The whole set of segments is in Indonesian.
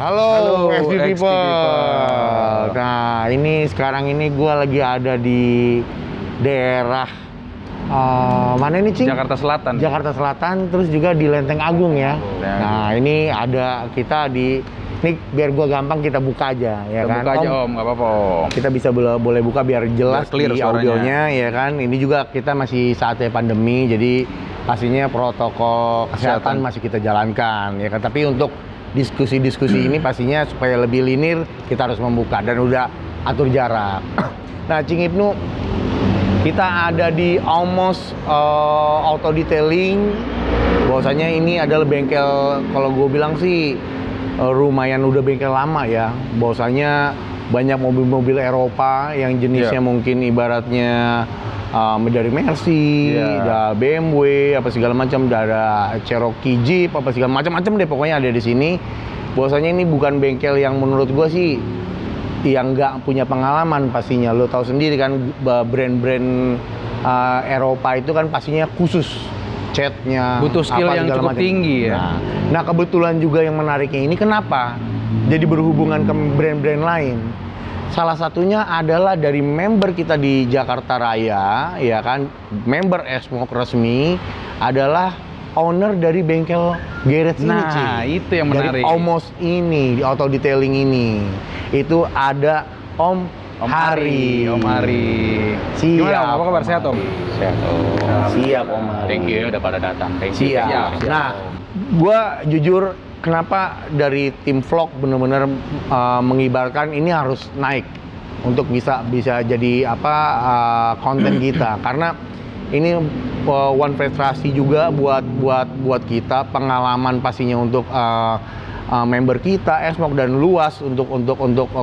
Halo, XP XP People. People. Nah, ini sekarang ini gue lagi ada di daerah mana ini, Cing? Jakarta Selatan. Jakarta Selatan, terus juga di Lenteng Agung ya. Nah, ini ada kita di ini biar gue gampang kita buka aja ya Kita kan. buka aja Om, nggak apa-apa Om. Kita bisa boleh buka biar jelas Biar clear di suaranya. audionya ya kan. Ini juga kita masih saatnya pandemi, jadi pastinya protokol kesehatan masih kita jalankan ya kan. Tapi untuk diskusi-diskusi ini pastinya supaya lebih linear kita harus membuka dan udah atur jarak. Nah, Cing Ibnu, kita ada di Almost Auto Detailing. Bahwasanya ini adalah bengkel, kalau gue bilang sih lumayan udah bengkel lama ya. Bahwasanya banyak mobil-mobil Eropa yang jenisnya mungkin ibaratnya dari Mercy, ada BMW, apa segala macam, ada Cherokee Jeep, apa segala macam-macam deh pokoknya ada di sini. Bahwasanya ini bukan bengkel yang menurut gua sih yang nggak punya pengalaman pastinya. Lo tahu sendiri kan brand-brand Eropa itu kan pastinya khusus catnya, Butuh skill yang cukup tinggi ya. Nah, kebetulan juga yang menariknya ini kenapa jadi berhubungan ke brand-brand lain. Salah satunya adalah dari member kita di Jakarta Raya, ya kan, member Esmok resmi adalah owner dari bengkel garage ini, Ci. Nah, itu yang menarik. Dari Almost ini, di auto detailing ini. Itu ada Om Hari. Om Hari. Siap. Gimana Om? Apa kabar? Sehat Om? Sehat. Siap Om Hari. Thank you udah pada datang. Thank you. Siap. Nah, gua jujur kenapa dari tim vlog bener-bener mengibarkan ini harus naik untuk bisa jadi konten kita, karena ini one prestasi juga buat kita, pengalaman pastinya untuk member kita Esmok dan luas untuk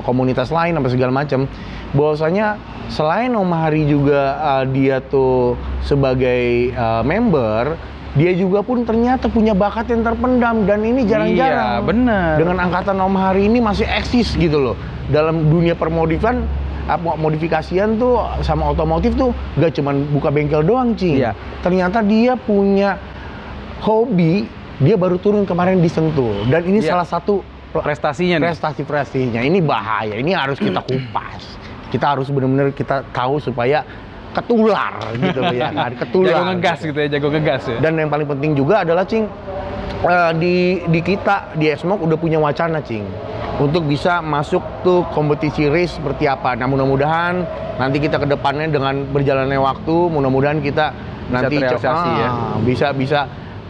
komunitas lain apa segala macam. Bahwasanya selain Om Hari juga dia tuh sebagai member, dia juga pun ternyata punya bakat yang terpendam dan ini jarang-jarang. Iya, bener. Dengan angkatan Om Hari ini masih eksis gitu loh. Dalam dunia permodifan, modifikasian tuh sama otomotif tuh gak cuman buka bengkel doang, Cing. Iya. Ternyata dia punya hobi, dia baru turun kemarin di Sentul. Dan ini salah satu prestasinya nih. prestasinya. Ini bahaya, ini harus kita kupas. Kita harus benar-benar kita tahu supaya ketular gitu loh ya kan, ketular. Jago ngegas gitu ya, jago ngegas ya. Dan yang paling penting juga adalah, Cing, di kita di Esmok udah punya wacana, Cing, untuk bisa masuk tuh kompetisi race seperti apa. Nah, mudah-mudahan nanti kita ke depannya dengan berjalannya waktu, mudah-mudahan kita nanti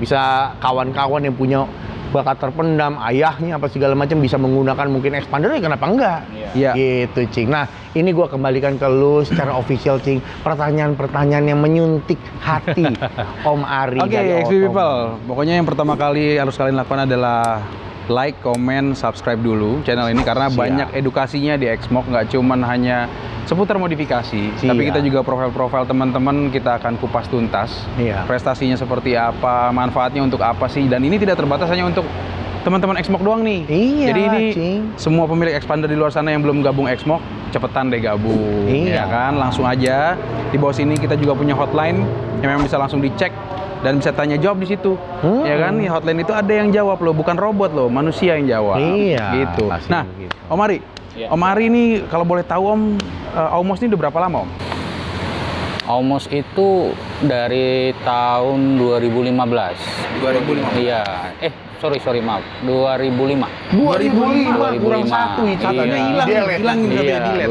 bisa kawan-kawan yang punya bakat terpendam, ayahnya apa segala macam bisa menggunakan mungkin expander, ya kenapa enggak? Iya. Gitu, Cing. Nah, ini gua kembalikan ke lu secara official, Cing. Pertanyaan-pertanyaan yang menyuntik hati Om Ari. Oke, XP People. Pokoknya yang pertama kali harus kalian lakukan adalah like, comment, subscribe dulu channel ini, karena banyak edukasinya di Exmok, nggak cuman hanya seputar modifikasi, tapi kita juga profil-profil teman-teman kita akan kupas tuntas. Prestasinya seperti apa, manfaatnya untuk apa sih, dan ini tidak terbatas hanya untuk teman-teman Exmok doang nih. Jadi ini semua pemilik expander di luar sana yang belum gabung Exmok, cepetan deh gabung. Ya kan, langsung aja. Di bawah sini kita juga punya hotline yang memang bisa langsung dicek dan bisa tanya jawab di situ. Ya kan, di hotline itu ada yang jawab loh, bukan robot loh, manusia yang jawab. Gitu. Nah, Om Ari, Om Ari ini kalau boleh tahu Om, Almost ini udah berapa lama Om? Almost itu dari tahun 2015. 2015. Iya. Sorry maaf. 2005. 2005 kurang satu, catanya hilang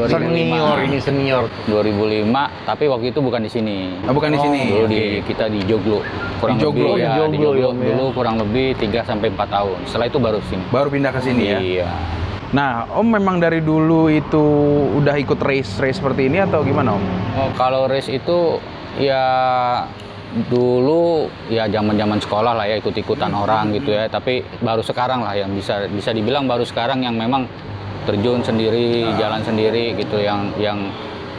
Senior ini senior. 2005, tapi waktu itu bukan di sini. Bukan di sini. Dulu kita di Joglo. Kurang Di Joglo, lebih di Joglo dulu kurang lebih 3 sampai 4 tahun. Setelah itu baru sini. Baru pindah ke sini ya. Iya. Nah, Om memang dari dulu itu udah ikut race seperti ini atau gimana Om? Kalau race itu ya dulu ya zaman sekolah lah ya, ikut-ikutan orang gitu ya, tapi baru sekarang lah yang bisa dibilang baru sekarang yang memang terjun sendiri, jalan sendiri gitu, yang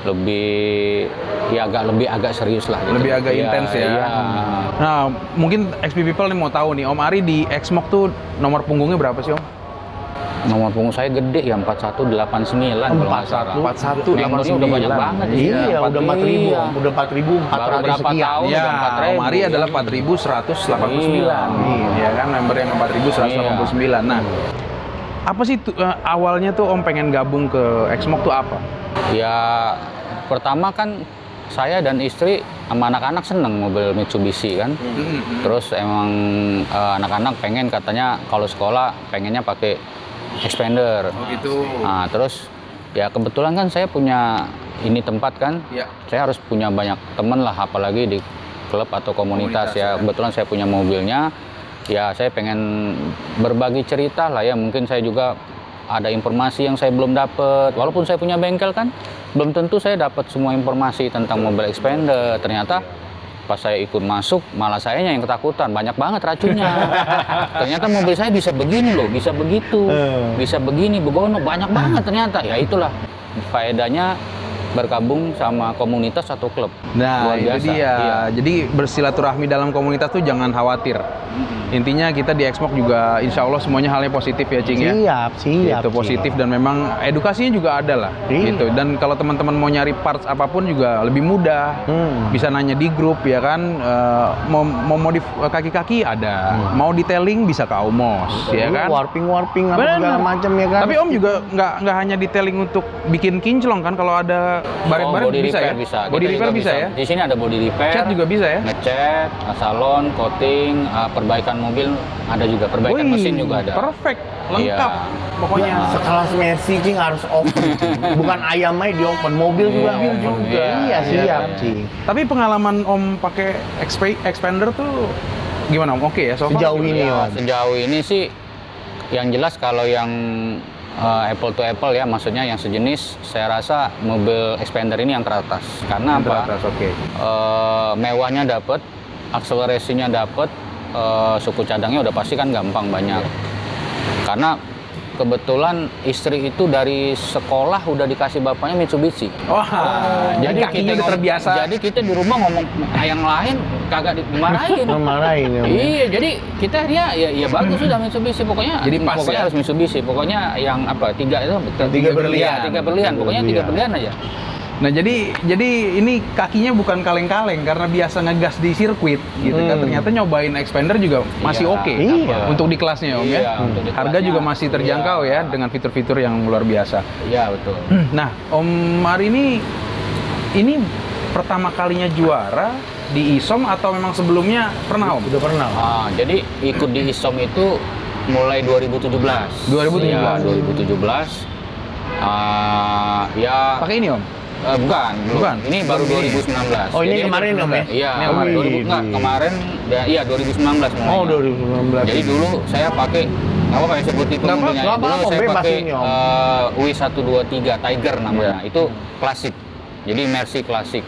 lebih ya agak serius lah gitu. Lebih agak intens ya. Iya. Nah, mungkin XP People nih mau tahu nih, Om Ari di Exmok tuh nomor punggungnya berapa sih Om? Nomor punggung saya gede ya, 4189 kalau nggak salah. 4189 udah banyak banget. Iya, udah 4.000, udah 4.400 berapa sekian. tahun Ya, udah 4.000. Om Ari adalah 4189. Iya. Ya kan, member yang 4189. Nah, Apa sih awalnya tuh Om pengen gabung ke Exmog tuh apa? Ya pertama kan saya dan istri sama anak-anak seneng mobil Mitsubishi kan. Terus emang anak-anak pengen katanya kalau sekolah pengennya pakai Xpander. Oh gitu. Nah terus ya kebetulan kan saya punya ini tempat kan. Ya. Saya harus punya banyak temen lah, apalagi di klub atau komunitas ya. Kebetulan saya punya mobilnya. Ya saya pengen berbagi cerita lah ya. Mungkin saya juga ada informasi yang saya belum dapat. Walaupun saya punya bengkel kan, belum tentu saya dapat semua informasi tentang mobil Xpander. Ternyata pas saya ikut masuk, malah sayanya yang ketakutan. Banyak banget racunnya. Ternyata mobil saya bisa begini loh, bisa begitu, bisa begini, begono. Banyak banget ternyata. Ya itulah faedahnya bergabung sama komunitas atau klub. Nah, Luar biasa. itu dia. Iya. Jadi bersilaturahmi dalam komunitas tuh jangan khawatir. Intinya kita di Exmog juga insya Allah semuanya halnya positif ya, Cing ya. Siap. Itu positif dan memang edukasinya juga ada lah. Iya. Gitu. Dan kalau teman-teman mau nyari parts apapun juga lebih mudah. Bisa nanya di grup ya kan. Mau modif kaki-kaki ada. Mau detailing bisa ke Aumos ya kan. Warping apa Bener. segala macam ya kan. Tapi Om juga nggak hanya detailing untuk bikin kinclong kan, kalau ada baret-baret body bisa repair ya? bisa. Body Kita repair juga bisa ya? Di sini ada body repair. Cat juga bisa ya? Ngecat, salon, coating, perbaikan mobil ada juga, perbaikan Wih, mesin juga ada. Perfect, lengkap. Iya. Pokoknya sekelas Messi Cing harus open. Bukan ayam aja di open, mobil juga. Iya, juga. iya, Siap iya. Cing. Tapi pengalaman Om pakai Xpander tuh gimana Om? Oke ya, so far? Sejauh ini Ya, Om. sejauh ini sih yang jelas kalau yang apple to apple ya, maksudnya yang sejenis, saya rasa mobil Xpander ini yang teratas. Karena apa? Teratas, oke. Mewahnya dapat, akselerasinya dapat, suku cadangnya udah pasti kan gampang banyak. Karena kebetulan istri itu dari sekolah udah dikasih bapaknya Mitsubishi. Wah, jadi kakinya udah terbiasa. Jadi kita di rumah ngomong yang lain kagak dimarahin. Marahin ya. Iya, jadi kita ya bagus sudah Mitsubishi, pokoknya. Jadi pas pokoknya ya? harus Mitsubishi, pokoknya yang apa? Tiga berlian. berlian. Tiga berlian, pokoknya tiga berlian aja. Nah jadi ini kakinya bukan kaleng-kaleng karena biasa ngegas di sirkuit gitu kan. Ternyata nyobain Xpander juga masih Iya, oke. iya. Untuk di kelasnya Om Iya, ya. untuk di Harga kelasnya. juga masih terjangkau Iya. ya dengan fitur-fitur yang luar biasa. Iya, betul. Nah, Om Mar ini pertama kalinya juara di ISOM atau memang sebelumnya pernah Om? Udah pernah. Jadi ikut di ISOM itu mulai 2017. 2017. Ya, 2017. Ya Pakai ini Om? bukan, belum. Bukan? Ini baru Belum ini. 2019. Oh, ini Jadi, kemarin Om ya? Iya, Ini kemarin. 2000 enggak, kemarin iya 2019 mulainya. Oh, 2019. Jadi dulu saya pakai apa kayak sebut itu Nggak mobilnya. apa-apa, Dulu saya bebas pakai ini, Om. W123 Tiger namanya. Itu klasik. Jadi Mercy klasik.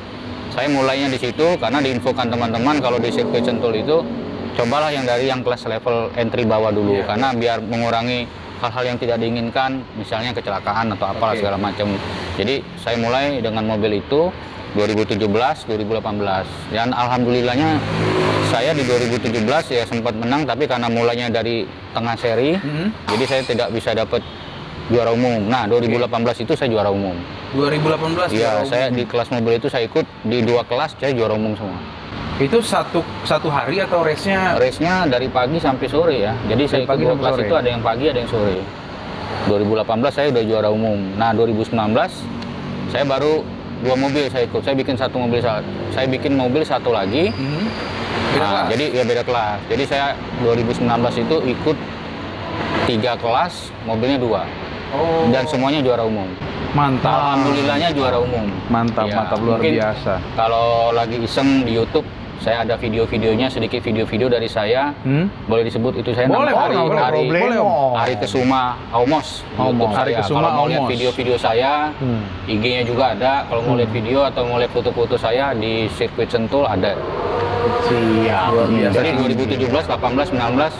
Saya mulainya di situ karena diinfokan teman-teman kalau di sirkuit Sentul itu cobalah yang dari yang kelas level entry bawah dulu karena biar mengurangi hal-hal yang tidak diinginkan, misalnya kecelakaan atau apalah segala macam. Jadi saya mulai dengan mobil itu 2017, 2018. Dan alhamdulillahnya saya di 2017 ya sempat menang, tapi karena mulainya dari tengah seri, jadi saya tidak bisa dapat juara umum. Nah, 2018 itu saya juara umum. 2018 Iya, saya di kelas mobil itu saya ikut di 2 kelas, saya juara umum semua. Itu satu hari atau race-nya? Race-nya dari pagi sampai sore ya. Jadi saya ikut pagi 2 sampai kelas sore. itu ada yang pagi, ada yang sore. 2018 saya udah juara umum. Nah, 2019 saya baru 2 mobil saya ikut. Saya bikin mobil satu lagi. Beda Nah, kelas? jadi ya beda kelas. Jadi saya 2019 itu ikut 3 kelas, mobilnya 2. Oh, Dan semuanya juara umum. mantap. Alhamdulillahnya juara umum. Mantap, Ya, mantap, luar mungkin biasa. Kalau lagi iseng di YouTube, saya ada video-videonya, sedikit video-video dari saya. Boleh disebut itu saya Boleh, nama boleh, boleh, Ari boleh, Om. Ari Kesuma Aumos YouTube Ari saya. Kesuma Kalau mau lihat Aumos. video-video saya, IG-nya juga ada. Kalau mau lihat video atau mau lihat foto-foto saya di sirkuit Sentul ada. Siap. Luar biasa. Jadi 2017, 18, 19.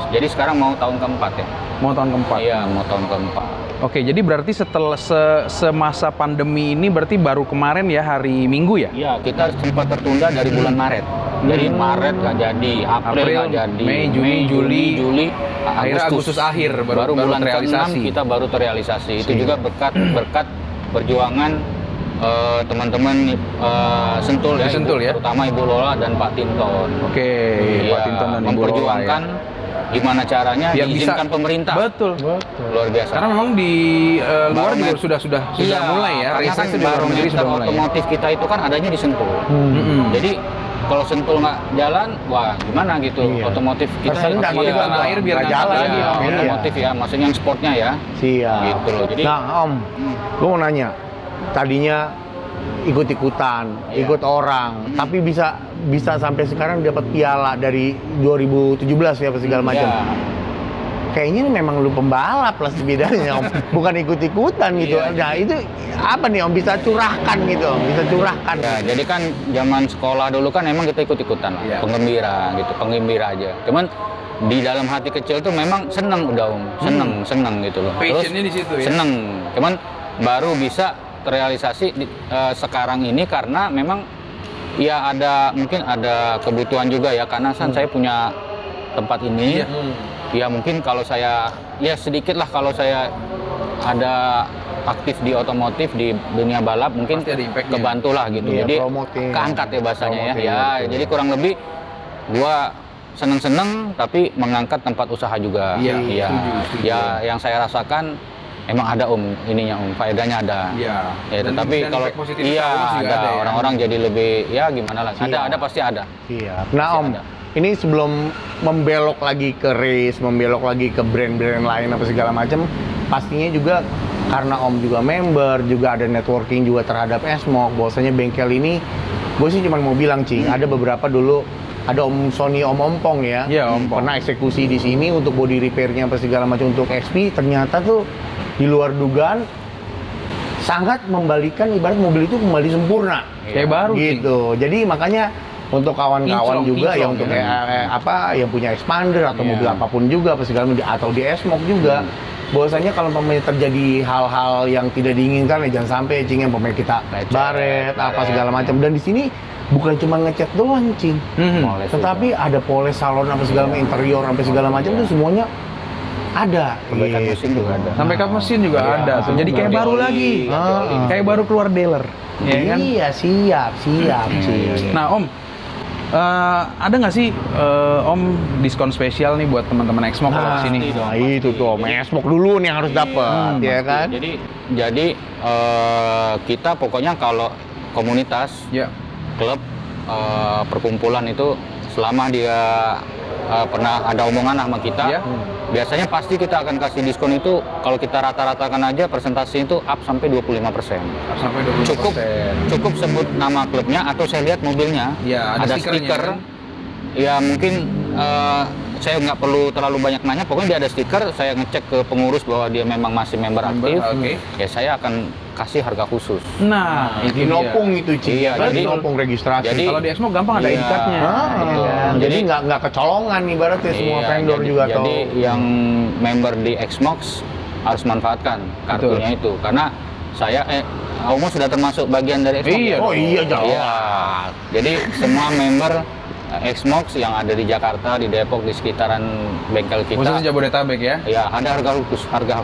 Jadi sekarang mau tahun keempat ya. Mau tahun keempat. Iya, mau tahun keempat. Oke, jadi berarti setelah semasa pandemi ini berarti baru kemarin ya hari Minggu ya? Iya, kita sempat tertunda dari bulan Maret. Jadi Maret nggak jadi, April nggak jadi, Mei, Juni, Juli, akhirnya Agustus akhir baru bulan terrealisasi. ke-6 kita baru terrealisasi. Itu juga berkat perjuangan teman-teman Sentul ya, Sentul ya? terutama Ibu Lola dan Pak Tinton. Oke, Pak Iya, Tinton dan Ibu Lola memperjuangkan ya. gimana caranya Biar diizinkan pemerintah. Betul. Luar biasa. Karena memang di luar juga sudah mulai ya. Karena kan Riset di luar negeri barometer sudah mulai. otomotif kita itu kan adanya di Sentul. Jadi kalau Sentul nggak jalan, wah gimana gitu. Iya. Otomotif kita Tersendat iya, gitu, tanah air biar nggak ngangkat jalan lagi. ya, Iya. otomotif ya, maksudnya yang sportnya ya. Siap. Gitu loh. Jadi Nah, Om, gue mau nanya. Tadinya ikut-ikutan, Iya. ikut orang, tapi bisa sampai sekarang dapat piala dari 2017 ya, apa segala macam. ya, Kayaknya ini memang lu pembalap lah bedanya, Om. Bukan ikut-ikutan gitu. Iya. Nah, itu apa nih, Om? Bisa curahkan gitu, Om. Bisa curahkan. ya, jadi kan zaman sekolah dulu kan emang kita ikut-ikutan lah, Iya. penggembira aja. Cuman di dalam hati kecil tuh memang seneng udah Om, seneng gitu loh. Passionnya di situ ya? Seneng, cuman baru bisa terrealisasi sekarang ini karena memang ya mungkin ada kebutuhan juga ya, karena kan saya punya tempat ini. Iya. Ya mungkin kalau saya ya sedikit lah kalau saya ada aktif di otomotif di dunia balap mungkin Pasti ada impact-nya. kebantu lah gitu. Iya, Jadi promoting. keangkat ya bahasanya ya. Promoting, Ya betul. jadi kurang lebih gua seneng-seneng tapi mengangkat tempat usaha juga. Iya, Iya. setuju. Ya yang saya rasakan emang ada ininya faedahnya ada. Iya. Ya, Dan- tetapi dan kalau impact positif iya juga ada ya. orang-orang jadi lebih ya gimana lah. Iya. Ada pasti ada. Siap. Nah, Masih Om, ada. ini sebelum membelok lagi ke race, membelok lagi ke brand-brand lain apa segala macam, pastinya juga karena Om juga member, juga ada networking juga terhadap S-Moc, bahwasanya bengkel ini, gue sih cuma mau bilang, Cing, ada beberapa dulu, ada Om Sony, Om Ompong ya, Iya, Ompong. pernah eksekusi di sini untuk body repairnya apa segala macam untuk XP, ternyata tuh di luar dugaan sangat membalikan ibarat mobil itu kembali sempurna. Kayak baru sih. Gitu. Jadi makanya untuk kawan-kawan Kinclong, juga yang kinclong, untuk ya. yang punya expander atau Iya. mobil apapun juga apa segala macam, atau di S-Moc juga, bahwasanya kalau umpamanya terjadi hal-hal yang tidak diinginkan ya jangan sampai, Cing, yang umpamanya kita Lecet, baret apa baret. segala macam. Dan di sini bukan cuma ngecat doang, Cing, Moles tetapi ada poles salon apa segala macam, interior apa segala macam Iya. tuh semuanya ada. Perbaikan Gitu. mesin juga ada. Sampai kap mesin juga Iya, ada tuh. Jadi kayak ganti baru oli, lagi. ganti oli. Kayak baru keluar dealer. Ya kan? Iya, siap, Cing. Nah, Om, ada nggak sih Om diskon spesial nih buat teman-teman X-Moc kalau kesini? Nah, itu tuh, S-Moc dulu nih yang harus dapat, ya kan? Jadi kita pokoknya kalau komunitas, Ya. klub, perkumpulan itu selama dia pernah ada omongan sama kita, Iya. biasanya pasti kita akan kasih diskon itu kalau kita rata-ratakan aja persentase itu up sampai 25%. Sampai 20%. Cukup sebut nama klubnya atau saya lihat mobilnya Ya, ada stikernya, stiker. kan? Ya mungkin saya nggak perlu terlalu banyak nanya, pokoknya dia ada stiker, saya ngecek ke pengurus bahwa dia memang masih member aktif, oke. ya saya akan kasih harga khusus. Nah, itu Di nopung itu, Cing. Iya, Kan jadi- nopung registrasi. jadi- Kalau di X-Moc gampang ada Iya. ID card-nya. betul. Jadi Jadi- nggak kecolongan ibaratnya semua Iya, vendor jadi- juga tahu. Jadi yang member di Xmox harus manfaatkan kartunya itu, karena saya Omo sudah termasuk bagian dari Xmox. Iya, Oh iya, jelas. Iya. Jadi semua member Xmox yang ada di Jakarta, di Depok, di sekitaran bengkel kita. Khususnya Jabodetabek ya. Ya, ada harga khusus, Harga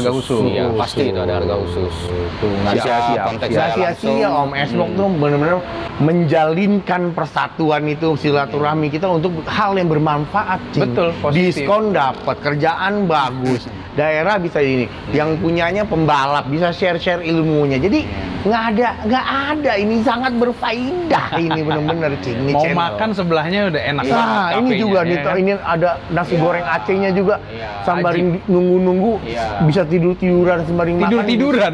khusus. Iya, pasti itu ada harga khusus. Nggak bisa kontak saya Nggak sia-sia, langsung. Om. S-Moc tuh benar-benar menjalinkan persatuan itu, silaturahmi kita untuk hal yang bermanfaat, Cing. Betul, positif. Diskon dapat, kerjaan bagus, daerah bisa ini, yang punyanya pembalap bisa share-share ilmunya. Jadi nggak ada, ini sangat berfaedah ini benar-benar, Cing. Ini Mau channel. makan sebelahnya udah enak Nah, banget ini kafenya, juga ya nih, kan? ini ada nasi Iya. goreng Acehnya juga, Iya. sambaring nunggu-nunggu, Iya. bisa tidur-tiduran sambaring makan. Tidur-tiduran.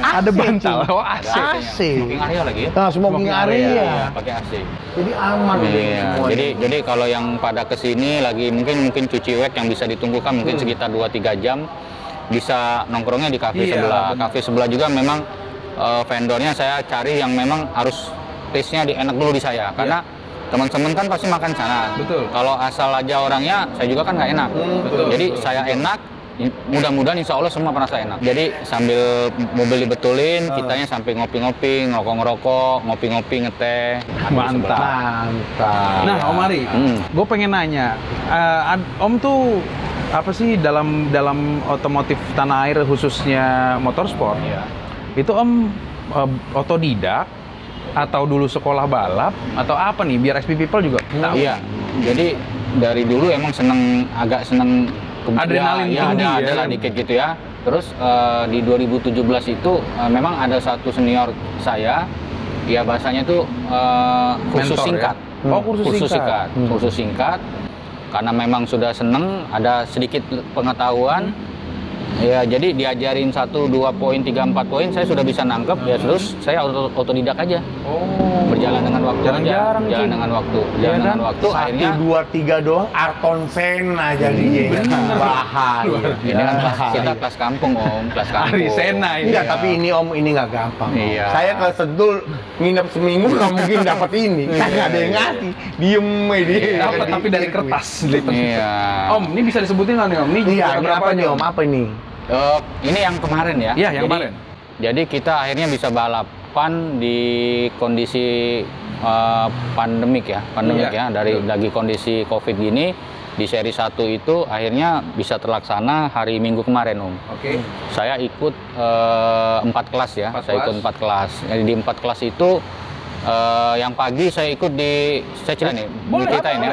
Ada AC, bantal. Cing. Oh, AC. AC. Smoking area lagi ya. Nah, smoking Smoking area. area. Iya, pakai AC. Jadi aman deh Iya, semuanya. jadi kalau yang pada kesini lagi mungkin cuci wet yang bisa ditunggukan mungkin sekitar 2-3 jam, bisa nongkrongnya di kafe Iya, sebelah. benar. Kafe sebelah juga memang vendornya saya cari yang memang harus taste-nya enak dulu di saya, karena teman-teman kan pasti makan sana. Betul. Kalau asal aja orangnya, saya juga kan nggak enak. betul, Jadi betul. saya enak, mudah-mudahan insya Allah semua merasa enak. Jadi sambil mobil dibetulin, kitanya sampai ngopi-ngopi, ngerokok-ngerokok, ngopi-ngopi, ngeteh. Mantap. Mantap. Nah, Om Ari, gue pengen nanya, Om tuh apa sih dalam otomotif tanah air khususnya motorsport? Iya. Itu Om otodidak atau dulu sekolah balap atau apa nih biar SP People juga tahu? Iya, jadi dari dulu emang agak seneng Adrenalin ya, tinggi ada ya. lah dikit gitu ya. Terus di 2017 itu memang ada satu senior saya, ya bahasanya tuh kursus Mentor, singkat. ya? Oh, kursus singkat. Kursus singkat. Karena memang sudah seneng, ada sedikit pengetahuan. Ya, jadi diajarin 1, 2 poin, 3, 4 poin, saya sudah bisa nangkep. Ya terus saya otodidak aja. Oh. Berjalan dengan waktu Jarang-jarang, aja. Jalan Cing. dengan waktu. Iya Jalan kan? dengan waktu. 1, Akhirnya 2, 3 doang, Ayrton Senna jadinya. Bahaya. ini kan kita kelas kampung Om, kelas kampung. Arisena ini. Enggak, tapi ini Om, ini nggak gampang. Om. Iya. Saya ke Sentul nginep seminggu nggak mungkin dapat ini. Kan nggak ada yang ngasih. Diem aja. Dapat tapi dari kertas. Iya. Om, ini bisa disebutin nggak nih Om? Ini Iya, juara ini berapa apa nih Om? Apa ini? Ini yang kemarin ya. Iya, yang Jadi- kemarin. Jadi kita akhirnya bisa balapan di kondisi pandemik ya, Iya, dari lagi kondisi Covid gini di seri 1 itu akhirnya bisa terlaksana hari Minggu kemarin Om. Oke. Saya ikut 4 kelas ya, 4 saya kelas. ikut 4 kelas. Jadi di 4 kelas itu yang pagi saya ikut saya cerita nih, ceritain ya.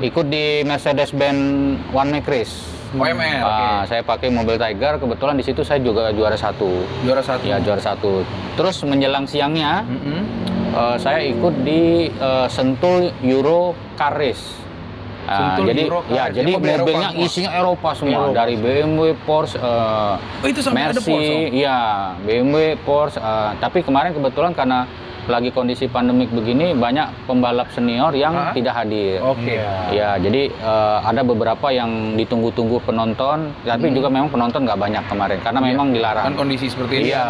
Ikut di Mercedes-Benz One Make Race. OMR, oke. Saya pakai mobil Tiger, kebetulan di situ saya juga juara 1. Juara 1. Ya, juara 1. Terus menjelang siangnya Mm-mm. saya ikut di Sentul Euro Car Race. Sentul Jadi Euro Car ya, Race. jadi Mobil mobilnya Eropa semua? isinya Eropa semua, Eropa. dari BMW, Porsche, Oh, itu sampai ada Porsche, Mercy, Om? iya, BMW, Porsche. Tapi kemarin kebetulan karena lagi kondisi pandemik begini, banyak pembalap senior yang Hah? tidak hadir. Oke. Ya, jadi ada beberapa yang ditunggu-tunggu penonton, tapi juga memang penonton nggak banyak kemarin karena memang dilarang. Kan kondisi seperti ini. Iya.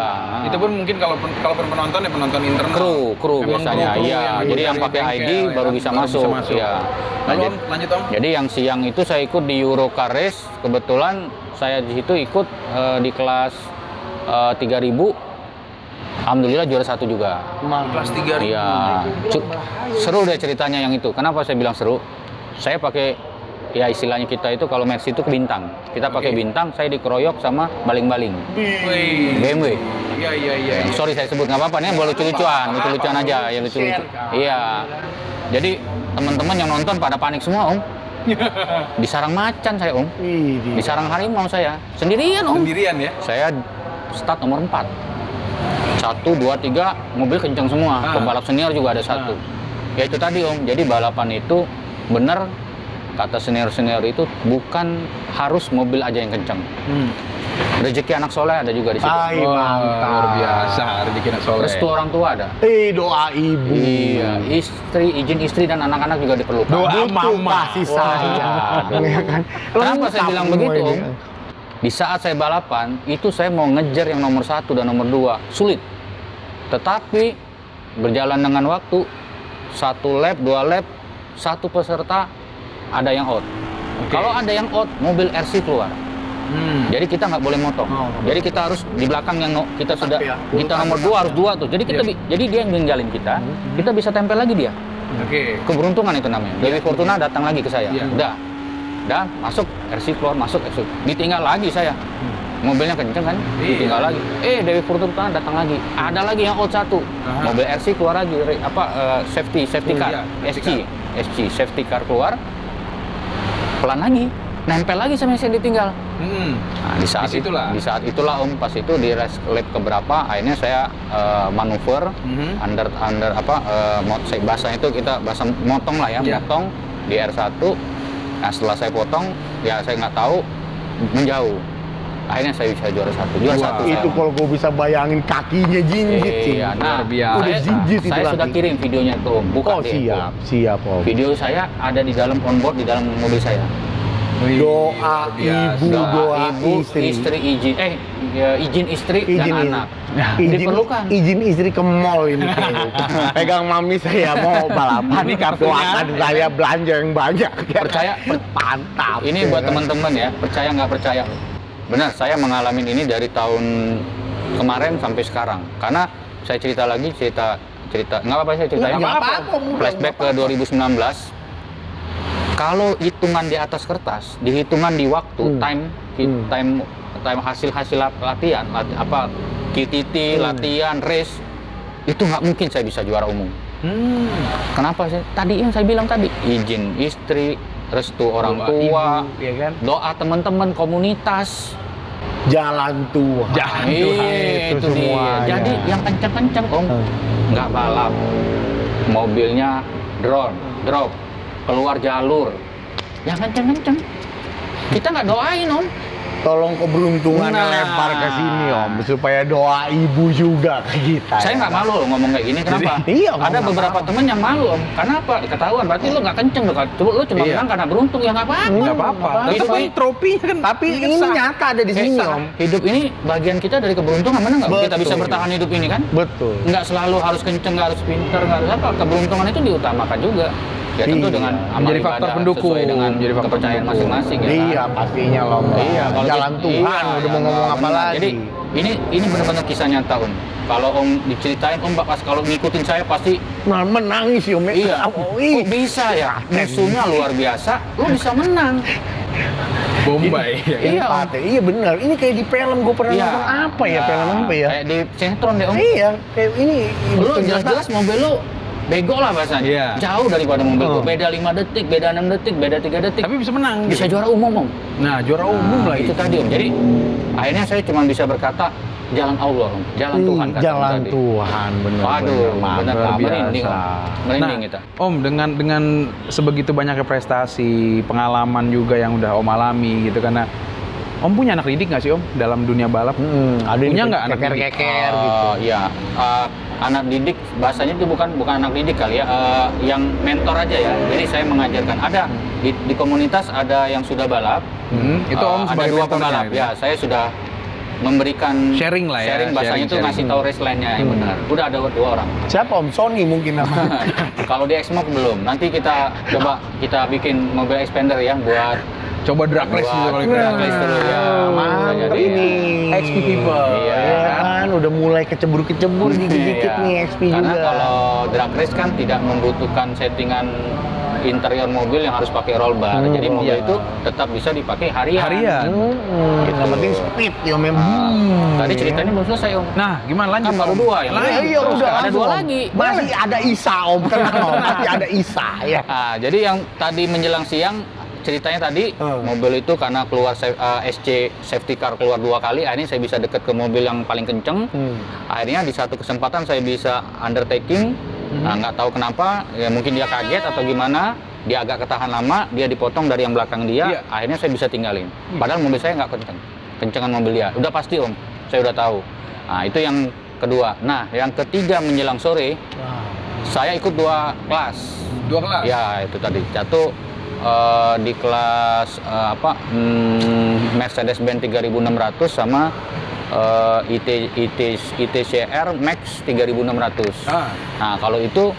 Itu pun mungkin kalau penonton ya penonton internal. Kru Memang biasanya, kru iya. Jadi yang dari pakai ID bengkel, baru ya, bisa baru masuk. Iya. Lalu Nah, Om, lanjut Om. jadi yang siang itu saya ikut di Euro Car Race. Kebetulan saya di situ ikut di kelas 3000. Alhamdulillah juara 1 juga. Kelas 3.000. Iya. Seru deh ceritanya yang itu. Kenapa saya bilang seru? Saya pakai, ya istilahnya kita itu kalau Mercy itu ke bintang. Kita pakai Oke. bintang, saya dikeroyok sama baling-baling. Wih. BMW. Iya, iya, iya. Sorry saya sebut nggak apa-apa nih, boleh lucu-lucuan aja, ya lucu-lucu. Iya. Jadi teman-teman yang nonton pada panik semua Om. Di sarang macan saya Om. Di sarang harimau saya. Sendirian Om. Sendirian ya? Saya start nomor 4. 1, 2, 3, mobil kencang semua. Pembalap senior juga ada 1. Ya itu tadi Om, jadi balapan itu benar kata senior-senior itu bukan harus mobil aja yang kencang. Rezeki anak soleh ada juga di situ. Ay, mantap. Luar biasa, rezeki anak soleh. Restu orang tua ada. Doa ibu. Iya, izin istri dan anak-anak juga diperlukan. Doa Butuh mama. kasih sayang. Waduh. Ya kan? Kenapa saya Lengkap bilang semua begitu, ini. Om? Di saat saya balapan, itu saya mau ngejar yang nomor 1 dan nomor 2. Sulit. Tetapi, berjalan dengan waktu, 1 lap, 2 lap, 1 peserta, ada yang out. Kalau ada yang out, mobil RC keluar. Jadi kita nggak boleh motong. Jadi kita harus di belakang yang kita sudah, kita nomor 2 harus 2 tuh. Jadi kita, jadi dia yang ninggalin kita bisa tempel lagi dia. Oke. Keberuntungan itu namanya. Dewi Fortuna datang lagi ke saya. Iya. Udah masuk RC keluar, masuk RC. Ditinggal lagi saya. Mobilnya kenceng kan? Ditinggal lagi. Dewi Fortuna datang lagi. Ada lagi yang out 1. Mobil RC keluar lagi. Safety car. Iya, SC safety car keluar. Pelan lagi. Nempel lagi sama yang saya ditinggal. Nah, di saat itulah Om, pas itu di race lap keberapa akhirnya saya manuver under bahasa itu kita bahasa motong lah ya, motong di R1. Nah, setelah saya potong ya saya nggak tahu menjauh. Akhirnya saya bisa juara 1. Juara 1 Itu saya. kalau gue bisa bayangin kakinya jinjit sih. Iya, nah, Luar biasa. Udah jinjit itu saya sudah lagi. kirim videonya tuh, buka Oh, deh. siap Om. Video saya ada di dalam onboard di dalam mobil saya. Doa ibu, doa istri. Izin istri dan anak. Diperlukan. Izin istri ke mall ini. Pegang mami saya mau balapan. Ini kartunya. Doakan saya belanja yang banyak. Percaya, Mantap. ini buat teman-teman ya, percaya nggak percaya. Benar, saya mengalami ini dari tahun kemarin sampai sekarang. Karena saya cerita nggak apa-apa saya ceritain. Nggak apa-apa, Flashback ke 2019. Kalau hitungan di atas kertas, dihitungan di waktu, time hasil latihan, QTT, latihan, race, itu nggak mungkin saya bisa juara umum. Kenapa sih? Tadi yang saya bilang tadi, izin istri, restu orang Doa tua, ibu, ya kan? doa teman-teman, komunitas. Jalan Tuhan. Jalan Itu dia. Jadi yang kencang-kencang Om, nggak balap, mobilnya drop, keluar jalur, yang kencang-kencang. Kita nggak doain Om. Tolong keberuntungannya Nah. lempar ke sini Om, supaya doa ibu juga ke kita. Saya nggak malu loh ngomong kayak gini. Kenapa? Iya, Ada nggak beberapa apa-apa. temen yang malu Om. Kenapa? Ketahuan. Berarti lu nggak kenceng loh. Lu cuma Iya. menang karena beruntung. Ya nggak apa-apa. Nggak apa-apa. Hidup Tetap kan ini- trofinya kan. Tapi ini sah. nyata ada di sini sah. Om. Hidup ini bagian kita dari keberuntungan. Mana nggak? Kita Betul. bisa bertahan hidup ini kan? Betul. Nggak selalu harus kenceng, nggak harus pinter, nggak harus apa. Keberuntungan itu diutamakan juga. Ya tentu Iya. dengan amal Menjadi faktor ibadah pendukung, sesuai dengan menjadi faktor kepercayaan pendukung. masing-masing. Ya Iya kan? pastinya loh. Mbak. Iya, kalau Jalan gitu- Tuhan iya, udah ya, mau ngomong apa benar. lagi? Jadi ini benar-benar kisah nyata Om. Kalau Om diceritain Om pas kalau ngikutin saya pasti Nah, menangis ya Om. iya. Oh, Kok bisa ya? Musuhnya luar biasa, lu bisa menang. Bombay. ya kan? Iya, Om. Empate. Iya benar. Ini kayak di film gue pernah Iya. nonton apa ya? Nah, Film apa ya? Kayak di sinetron deh Om. Iya, kayak ini. Lu ternyata- jelas-jelas mobil lu bego lah bahasanya. Iya. Jauh daripada mobil Oh. gua. Beda 5 detik, beda 6 detik, beda 3 detik. Tapi bisa menang. bisa gitu. juara umum Om. Nah, juara umum lagi. Itu tadi Om. Jadi akhirnya saya cuma bisa berkata jalan Allah Om. Jalan Tuhan kata Om Jalan tadi. Tuhan benar. Waduh, benar luar merinding biasa. Om. Merinding kita. Om, dengan sebegitu banyaknya prestasi, pengalaman juga yang udah Om alami gitu, karena Om punya anak didik nggak sih Om dalam dunia balap? Ada Punya yang nggak anak didik? keker-keker gitu. Iya. Anak didik bahasanya itu bukan anak didik kali ya, yang mentor aja ya. Jadi saya mengajarkan. Ada di komunitas ada yang sudah balap. Itu Om ada sebagai dua mentornya pembalap. gitu? Ya, saya sudah memberikan Sharing lah ya, Sharing bahasanya itu sharing. ngasih tahu race line-nya yang benar. Udah ada 2 orang. Siapa Om? Sony mungkin apa? Kalau di Xmoc belum. Nanti kita coba kita bikin mobil expander ya buat Coba drag race juga buat kalau drag race dulu ya. Mantap Jadi, ini. XP people. Iya. Ya kan, udah mulai kecebur-kecebur dikit-dikit Iya. nih XP Karena juga. kalau drag race kan tidak membutuhkan settingan interior mobil yang harus pakai roll bar. Jadi mobil iya. itu tetap bisa dipakai harian. Harian. Yang penting speed ya Om. Tadi ceritanya belum selesai Om. Nah, gimana lanjut? Kan baru Om? 2 yang Lanjut. lain. Iya Terus udah ada langsung, 2 Om. lagi. Masih ada Isa Om, tenang Om. Masih ada Isa ya. Nah, jadi yang tadi menjelang siang ceritanya tadi mobil itu karena keluar SC safety car keluar 2 kali, akhirnya saya bisa deket ke mobil yang paling kenceng. Akhirnya di satu kesempatan saya bisa undertaking. Nah, nggak tahu kenapa, ya mungkin dia kaget atau gimana, dia agak ketahan lama, dia dipotong dari yang belakang dia. Iya. Akhirnya saya bisa tinggalin. Padahal mobil saya nggak kenceng, kencengan mobil dia. Udah pasti Om, saya udah tahu. Nah, itu yang kedua. Nah, yang ketiga menjelang sore, saya ikut 2 kelas. 2 kelas. Ya itu tadi satu di kelas Mercedes-Benz 3600 sama ITCR Max 3600. Nah kalau itu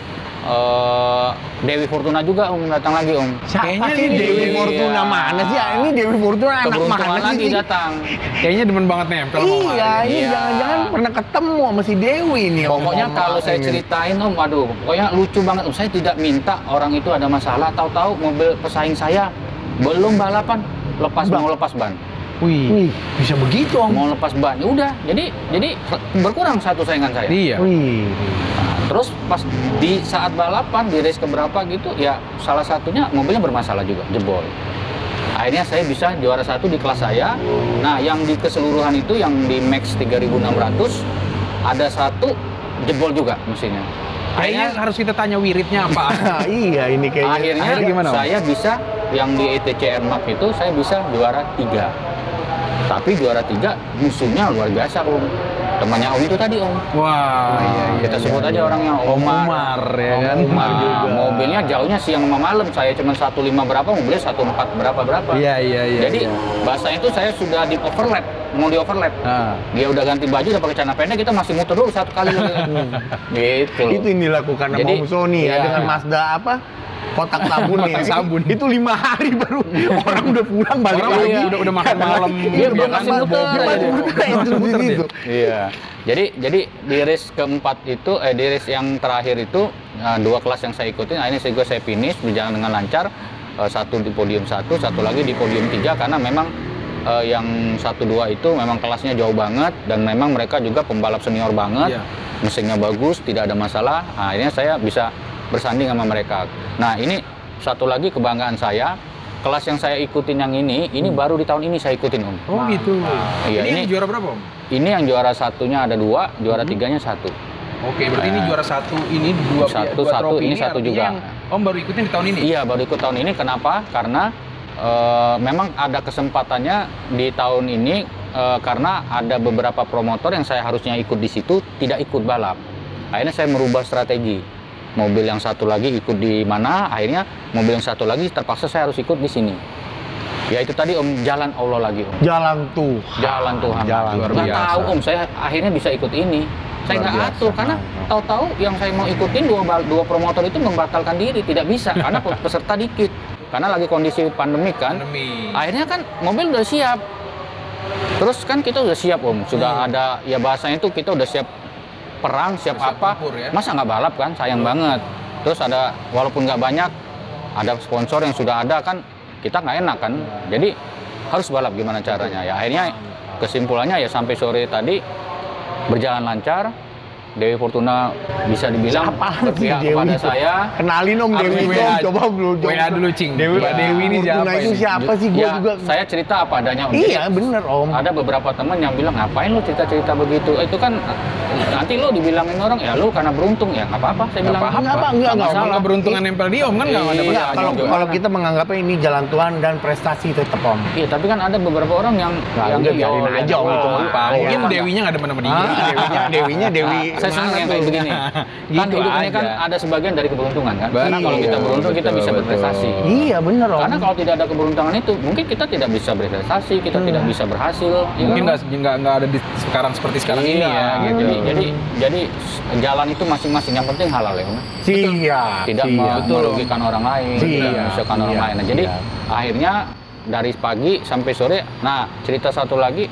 Dewi Fortuna juga Om datang lagi Om. Kayaknya Siapa ini sih Dewi Dewi? Fortuna Iya. mana sih? Ini Dewi Fortuna anak Keberuntungan mana lagi sih? datang. Kayaknya demen banget nempel sama Om Iya, Ali. ini Iya. jangan-jangan pernah ketemu sama si Dewi nih. Pokoknya Om. kalau saya Ini. ceritain Om, waduh, pokoknya lucu banget Om. Saya tidak minta orang itu ada masalah, tahu-tahu mobil pesaing saya belum balapan, mau lepas ban. Wih. Wih, bisa begitu Om. Mau lepas ban, ya udah. Jadi berkurang satu saingan saya. Iya. Wih. Terus pas di saat balapan di race keberapa gitu ya salah satunya mobilnya bermasalah juga, jebol. Akhirnya saya bisa juara 1 di kelas saya. Nah, yang di keseluruhan itu yang di Max 3600 ada 1 jebol juga mesinnya. Kayaknya harus kita tanya wiridnya apa. Nah, iya ini kayaknya. Akhirnya Akhirnya gimana, Om? saya bisa yang di ETCR Max itu saya bisa juara 3. Tapi juara 3 musuhnya luar biasa Om. Temannya Om itu tadi Om. Wah, Kita sebut aja orangnya Om Umar ya kan. Om Umar Nah, juga. mobilnya jauhnya siang sama malam. Saya cuma 15 berapa, mobilnya 14 berapa. Iya. Jadi bahasanya itu saya sudah di overlap, mau di overlap. Nah, Dia udah ganti baju, udah pakai celana pendek, kita masih muter dulu 1 kali lagi. Gitu loh. Itu yang dilakukan sama Jadi, Om Sony ya iya. dengan Mazda apa? Kotak sabun nih. Kotak sabun. Itu 5 hari baru orang udah pulang balik Orang lagi. udah makan malam. Iya, belum kan? masih muter Dia aja dia. muter itu. Iya. Jadi di race keempat itu, di race yang terakhir itu 2 kelas yang saya ikutin, akhirnya saya finish berjalan dengan lancar. 1 di podium 1, 1 lagi di podium 3 karena memang yang 1-2 itu memang kelasnya jauh banget dan memang mereka juga pembalap senior banget. Iya. Mesinnya bagus, tidak ada masalah. Nah, akhirnya saya bisa bersanding sama mereka. Nah, ini satu lagi kebanggaan saya kelas yang saya ikutin yang ini baru di tahun ini saya ikutin Om. Oh gitu. Iya, ini juara berapa Om? Ini yang juara satunya ada 2, juara 3-nya 1. Oke, berarti ini juara 1, ini 2 satu, trofi ini 1 juga. Yang Om baru ikutin di tahun ini? Iya, baru ikut tahun ini. Kenapa? Karena memang ada kesempatannya di tahun ini karena ada beberapa promotor yang saya harusnya ikut di situ tidak ikut balap. Akhirnya saya merubah strategi. Mobil yang satu lagi ikut di mana, akhirnya mobil yang satu lagi terpaksa saya harus ikut di sini. Ya itu tadi Om, jalan Allah lagi Om. Jalan Tuhan. Jalan Tuhan. Jalan Nggak tahu Om, saya akhirnya bisa ikut ini. Saya nggak atur karena tahu-tahu yang saya mau ikutin dua promotor itu membatalkan diri, tidak bisa karena peserta dikit. Karena lagi kondisi pandemi kan. Akhirnya kan mobil udah siap. Terus kan kita udah siap Om, sudah ada ya bahasanya itu kita udah siap perang, siap apa? Tempur, ya? Masa nggak balap kan? Sayang banget. Terus ada walaupun nggak banyak, ada sponsor yang sudah ada kan, kita nggak enak kan. Jadi harus balap gimana caranya ya. Akhirnya kesimpulannya ya sampai sore tadi berjalan lancar. Dewi Fortuna bisa dibilang berpihak kepada saya. Kenalin Om Dewi dong, coba belum. WA dulu Cing. Mbak Dewi ini siapa Fortuna itu ini? siapa sih? Gue Ya, juga. saya cerita apa adanya Om. Iya bener Om. Ada beberapa teman yang bilang ngapain lu cerita-cerita begitu. Itu kan nanti lu dibilangin orang ya lu karena beruntung ya nggak apa-apa. Saya bilang apa-apa, enggak Kalau keberuntungan nempel di Om kan nggak ada Iya, masalah. Kalau kita menganggapnya ini jalan Tuhan dan prestasi tetap Om. Iya, tapi kan ada beberapa orang yang Udah biarin aja Om itu mah. Mungkin Dewinya nggak demen sama dia. Dewinya Dewi. Saya senang yang kayak begini. Kan Gitu hidup ini kan aja. ada sebagian dari keberuntungan kan. Karena Betul, kalau kita beruntung kita bisa betul. berprestasi. Iya bener Om. Karena kalau tidak ada keberuntungan itu, mungkin kita tidak bisa berprestasi, kita tidak bisa berhasil. ya Mungkin kan? nggak ada di sekarang seperti sekarang ini ya. Gitu. Jadi jalan itu masing-masing. Yang penting halal ya Om. Siap. Tidak merugikan orang lain, tidak menyusahkan orang lain. Nah, jadi akhirnya dari pagi sampai sore. Nah, cerita satu lagi,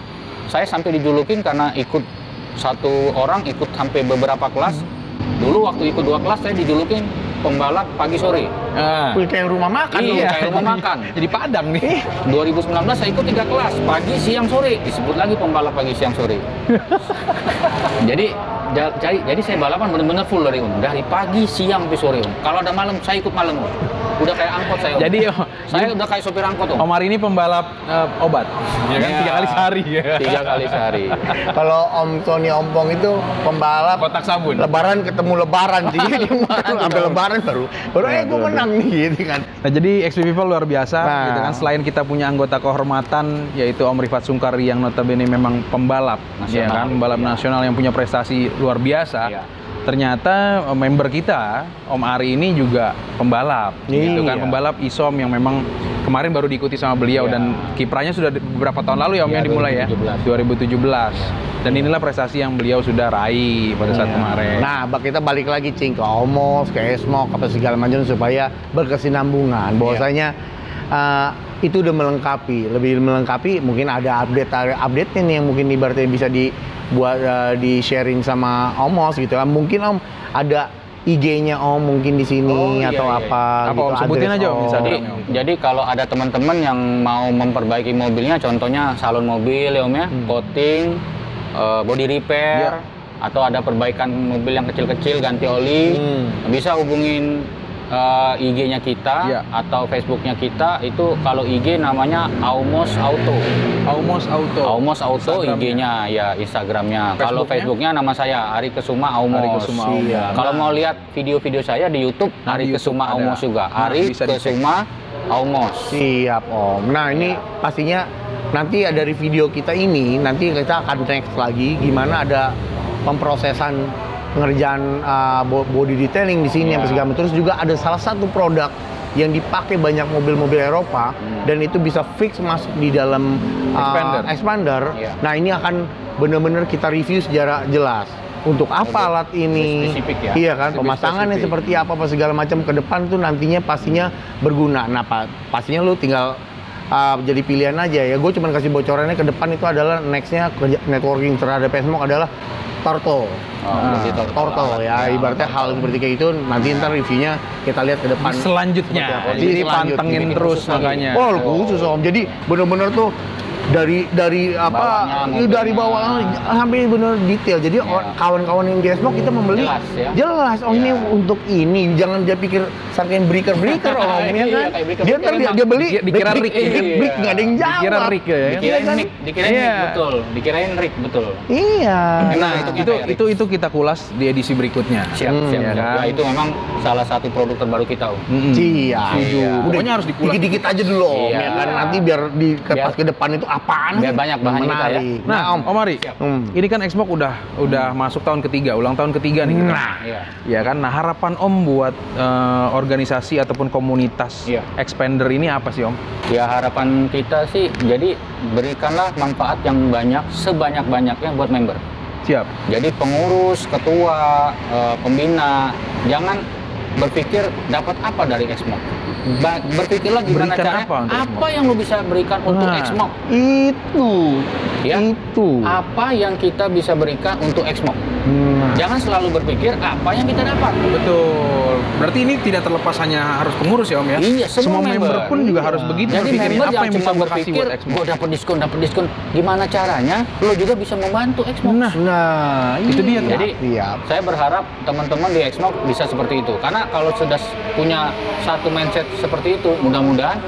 saya sampai dijulukin karena ikut satu orang ikut sampai beberapa kelas. Dulu waktu ikut 2 kelas saya dijulukin pembalap pagi sore. Wih, kayak rumah makan Iya, Om. kayak rumah makan. Jadi Padang nih. 2019 saya ikut 3 kelas, pagi, siang, sore. Disebut lagi pembalap pagi, siang, sore. jadi saya balapan benar-benar full dari pagi, siang, sampai sore Om. Kalau ada malam, saya ikut malam Om. Udah kayak angkot saya Om. Jadi saya udah kayak sopir angkot Om. Omar ini pembalap obat. Ya kan? Iya. 3 kali sehari. 3 kali sehari. Kalau Om Tony Ompong itu pembalap Kotak sabun. Lebaran ketemu Lebaran sih. Sampai Lebaran baru gue menang nih gitu kan. Nah, jadi XP People luar biasa Nah. gitu kan. Selain kita punya anggota kehormatan yaitu Om Rifat Sungkari yang notabene memang pembalap, ya Nasional. kan, pembalap Iya. nasional yang punya prestasi luar biasa. Iya. Ternyata member kita Om Ari ini juga pembalap, gitu kan, Iya. pembalap ISOM yang memang kemarin baru diikuti sama beliau Iya. dan kiprahnya sudah beberapa tahun lalu ya Om Iya, yang dimulai 2017. Dan inilah prestasi yang beliau sudah raih pada saat kemarin. Nah, kita balik lagi Cing ke Omos, ke Esmok, apa segala macam supaya berkesinambungan. Bahwasanya itu udah melengkapi, lebih melengkapi. Mungkin ada update-nya nih yang mungkin ibaratnya bisa dibuat di sharing sama Omos gitu kan. Mungkin Om ada IG-nya Om mungkin di sini Oh, iya, atau iya. apa Apa, gitu. Om? Sebutin address aja, Om, Om. Instagram. Jadi kalau ada teman-teman yang mau memperbaiki mobilnya, contohnya salon mobil ya Om ya, coating, body repair, atau ada perbaikan mobil yang kecil-kecil, ganti oli, bisa hubungin IG-nya kita Iya. atau Facebook-nya kita. Itu kalau IG namanya Aumos Auto. Aumos Auto. Aumos Auto Instagramnya. IG-nya ya, Instagramnya. Kalau Facebooknya? Facebooknya nama saya Ari Kesuma Aumos. Ari Kesuma Aumos. Iya. Kalau mau lihat video-video saya di YouTube Nah, Ari di YouTube Kesuma ada. Aumos juga. Nah, Ari bisa dicek. Kesuma Aumos. Siap Om. Nah ini pastinya nanti dari video kita ini nanti kita akan next lagi gimana ada pemprosesan pengerjaan body detailing di sini apa segala macam. Terus juga ada salah satu produk yang dipakai banyak mobil-mobil Eropa dan itu bisa fix masuk di dalam expander. Iya. Nah ini akan benar-benar kita review secara jelas. Untuk apa alat ini? spesifik ya. Iya kan, Lebih pemasangannya spesifik. seperti apa segala macam ke depan tuh nantinya pastinya berguna. Nah, pastinya lu tinggal jadi pilihan aja ya. Gue cuma kasih bocorannya ke depan itu adalah nextnya networking terhadap Esmok adalah Torto. berarti Torto ya, ibaratnya hal seperti kayak itu nanti ntar reviewnya kita lihat ke depan. Selanjutnya. Seperti apa. Jadi Selanjutnya. pantengin terus Khusus lagi. makanya. Oh, khusus Om. Jadi bener-bener tuh dari apa Bawahnya, ya, dari mobilnya. bawah sampai bener detail. Jadi kawan-kawan yang di Xbox kita membeli Jelas, ya. jelas. Oh ini Iya. untuk ini, jangan dia pikir sangkain breaker om ya kan. Iya, kayak breaker. Dia ntar dia beli Dikira break, Rick, iya. break nggak ada yang jawab. Dikira Rick ya. Dikirain kan? Nick, dikirain Iya. Nick betul, dikirain Rick betul. Iya. Nah, Itu kita kulas di edisi berikutnya. Siap. ya kan? Ya, itu memang salah satu produk terbaru kita, Om. Iya. Iya. Pokoknya harus dikulas. Dikit-dikit aja dulu om, Iya. ya kan. Nanti biar pas ke depan itu apaan biar sih? banyak bahannya kita, ya. Menarik. Nah, Om Ari, ini kan Xbox udah masuk tahun ketiga, ulang tahun ketiga nih kita. Nah. Iya. Ya kan, nah harapan Om buat organisasi ataupun komunitas Iya. Expander ini apa sih Om? Ya harapan kita sih, jadi berikanlah manfaat yang banyak, sebanyak-banyaknya buat member. Siap. Jadi pengurus, ketua, pembina, jangan berpikir dapat apa dari Xmoc. Berpikirlah gimana Berikan caranya, apa untuk apa yang lo bisa berikan untuk Nah. Xmoc. Ya. Itu. Apa yang kita bisa berikan untuk Xmoc. Nah. Jangan selalu berpikir apa yang kita dapat. Betul. Berarti ini tidak terlepas hanya harus pengurus ya Om ya? Iya, semua member pun juga Iya. harus begitu Jadi berpikirin member apa jangan yang bisa cuma gue kasih berpikir, buat Xmoc. gue dapat diskon. Gimana caranya? Lo juga bisa membantu Xmoc. Nah, Itu dia tuh. Jadi siap. saya berharap teman-teman di Xmoc bisa seperti itu. Karena kalau sudah punya satu mindset seperti itu, mudah-mudahan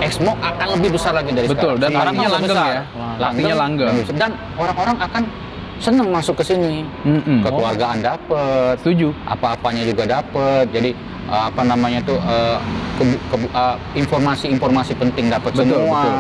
Xmoc akan lebih besar lagi dari Betul, sekarang. dan Sekarang artinya kan langgeng besar. ya. Artinya langgeng. Dan orang-orang akan senang masuk ke sini. Mm-mm. Kekeluargaan dapet, Setuju. apa-apanya juga dapet. Jadi apa namanya tuh informasi-informasi penting dapat Betul, semua. betul.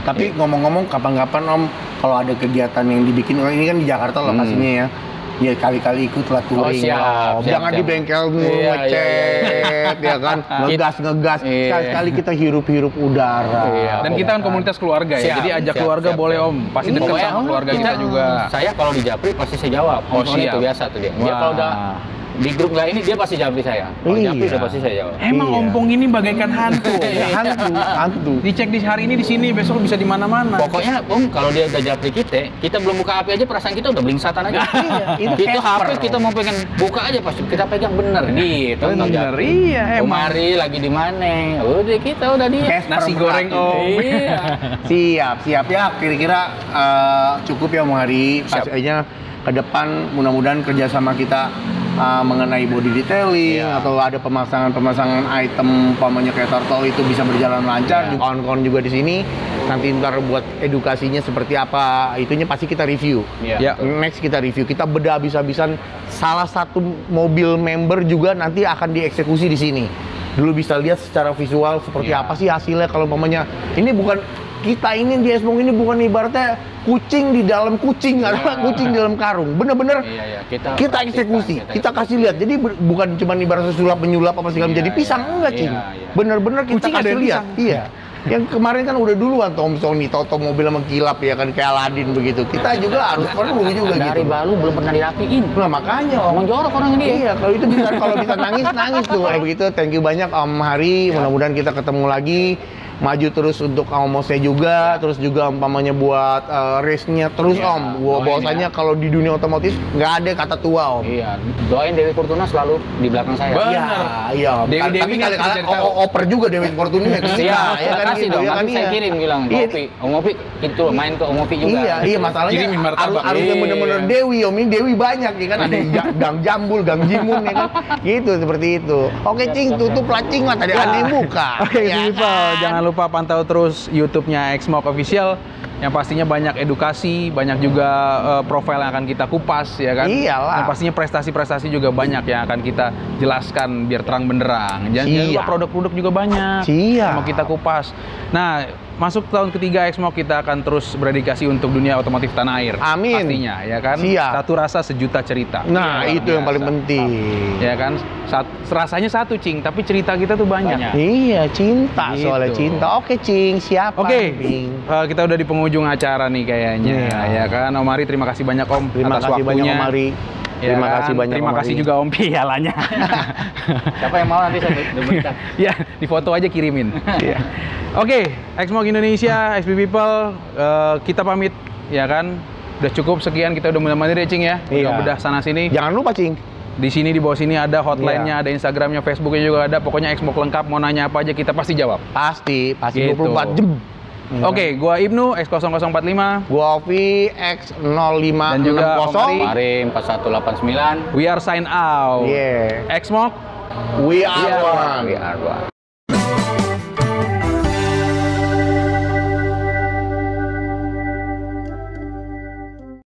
Tapi ngomong-ngomong kapan-kapan om, kalau ada kegiatan yang dibikin, ini kan di Jakarta lokasinya ya. Ya kali-kali ikutlah touring. siap, Om. siap, Jangan siap. di bengkel Iya, ngecet, ya kan, ngegas. Iya. Sekali-kali kita hirup-hirup udara. Iya. Dan kita kan komunitas keluarga ya, Siap, jadi ajak siap, keluarga siap, boleh siap. Om, pasti dekat Pokoknya sama keluarga kita juga. Saya kalau di Japri pasti saya jawab. Oh, Soalnya siap. itu biasa tuh dia. Dia Wah. kalau udah di grup nggak ini dia pasti Japri saya. Kalau Iya. Japri udah pasti saya jawab. Emang Iya. ompong ini bagaikan hantu. Ya, hantu. Dicek di hari ini di sini, besok bisa di mana-mana. Pokoknya Om, kalau dia udah Japri kita belum buka HP aja perasaan kita udah blingsatan aja. Iya, itu Itu HP Casper. kita mau pengen buka aja pasti kita pegang bener gitu. Om Bener, Japri. iya Om emang. Ari lagi di mana? Udah kita udah dia. Casper Nasi goreng Om. Iya. Siap ya. Kira-kira cukup ya Om Hari. Pastinya ke depan mudah-mudahan kerjasama kita mengenai body detailing Iya. atau ada pemasangan item umpamanya kayak turtle itu bisa berjalan lancar. Iya. Kawan-kawan juga di sini nanti ntar buat edukasinya seperti apa itunya pasti kita review. Iya. Ya. Next kita review, kita bedah habis-habisan salah satu mobil member juga nanti akan dieksekusi di sini. Dulu bisa lihat secara visual seperti Iya. apa sih hasilnya kalau umpamanya ini bukan kita ini di Xbox ini bukan ibaratnya kucing di dalam kucing atau kucing di dalam karung. Bener-bener Iya, kita eksekusi, kita kasih lihat. Jadi bukan cuma ibaratnya sulap menyulap apa segala Iya, menjadi pisang iya. enggak, Cing. Iya, iya. Bener-bener kita Kucing ada kasih yang lihat. pisang. Iya. Yang kemarin kan udah duluan Tom Sony, toto mobil sama kilap ya kan kayak Aladin begitu. Kita juga harus perlu juga Dari gitu. Balu belum pernah dirapiin. Nah makanya Om. Ngomong jorok orang ini ya. Iya, kalau itu bisa kalau bisa nangis tuh. Begitu. Thank you banyak Om Hari. Mudah-mudahan kita ketemu lagi. Maju terus untuk Omosnya juga, terus juga umpamanya buat race-nya terus Iya, Om. Gua doain bahwasanya kalau di dunia otomotif nggak ada kata tua Om. Iya, doain Dewi Fortuna selalu di belakang saya. Bener. Iya. Dewi-Dewi Tapi ini kali-kali harus dicari tahu. oper juga Dewi Fortuna ya ke kita, Iya, ya kan kasih gitu, dong. ya kan Nanti saya iya. kirim bilang ke Iya. Opi. Om Opi itu main ke Om Opi juga. Iya, masalahnya Kirimin martabak. harus yang Iya. bener-bener Dewi, Om. Ini Dewi banyak ya kan, ada Gang Jambul, Gang Jimun ya kan. Gitu seperti itu. Oke, Cing, tutup lah Cing lah tadi ada yang buka. Oke, Ya people, kan? jangan lupa pantau terus YouTube-nya Xmoc Official yang pastinya banyak edukasi, banyak juga profil yang akan kita kupas ya kan. Iyalah. Dan pastinya prestasi-prestasi juga banyak yang akan kita jelaskan biar terang benderang. Jangan lupa Siap. produk-produk juga banyak. Siap. Mau kita kupas. Nah, masuk tahun ketiga Xmoc kita akan terus berdedikasi untuk dunia otomotif tanah air. Amin. Pastinya ya kan. Siap. Satu rasa sejuta cerita. Nah, Luar itu yang paling biasa. penting. Ya kan. Rasanya satu, Cing, tapi cerita kita tuh banyak. Banyak. Iya, cinta Gitu. soalnya cinta. Oke, Cing, siapa? Oke, Cing? kita udah di penghujung acara nih kayaknya, Iya. ya kan. Om Ari, terima kasih banyak Om Terima atas kasih banyak waktunya. Om Ari. Ya Terima kan? kasih banyak Terima Om kasih Ari. juga Om pialanya. Siapa yang mau nanti saya berikan. Ya, di foto aja kirimin. Iya. Oke, Xmoc Indonesia, XP People, kita pamit, ya kan. Udah cukup sekian, kita udah mulai mandiri, Cing ya. Udah Iya. bedah sana sini. Jangan lupa, Cing. Di sini di bawah sini ada hotline-nya, Iya. ada Instagramnya, Facebooknya juga ada. Pokoknya Xmoc lengkap, mau nanya apa aja kita pasti jawab. Pasti Gitu. 24 jam. Oke, gua Ibnu X0045. Gua Ovi X0560. Dan juga Om Ari. Mari 4189. We are sign out. Yeah. Xmok. We are one. We are one.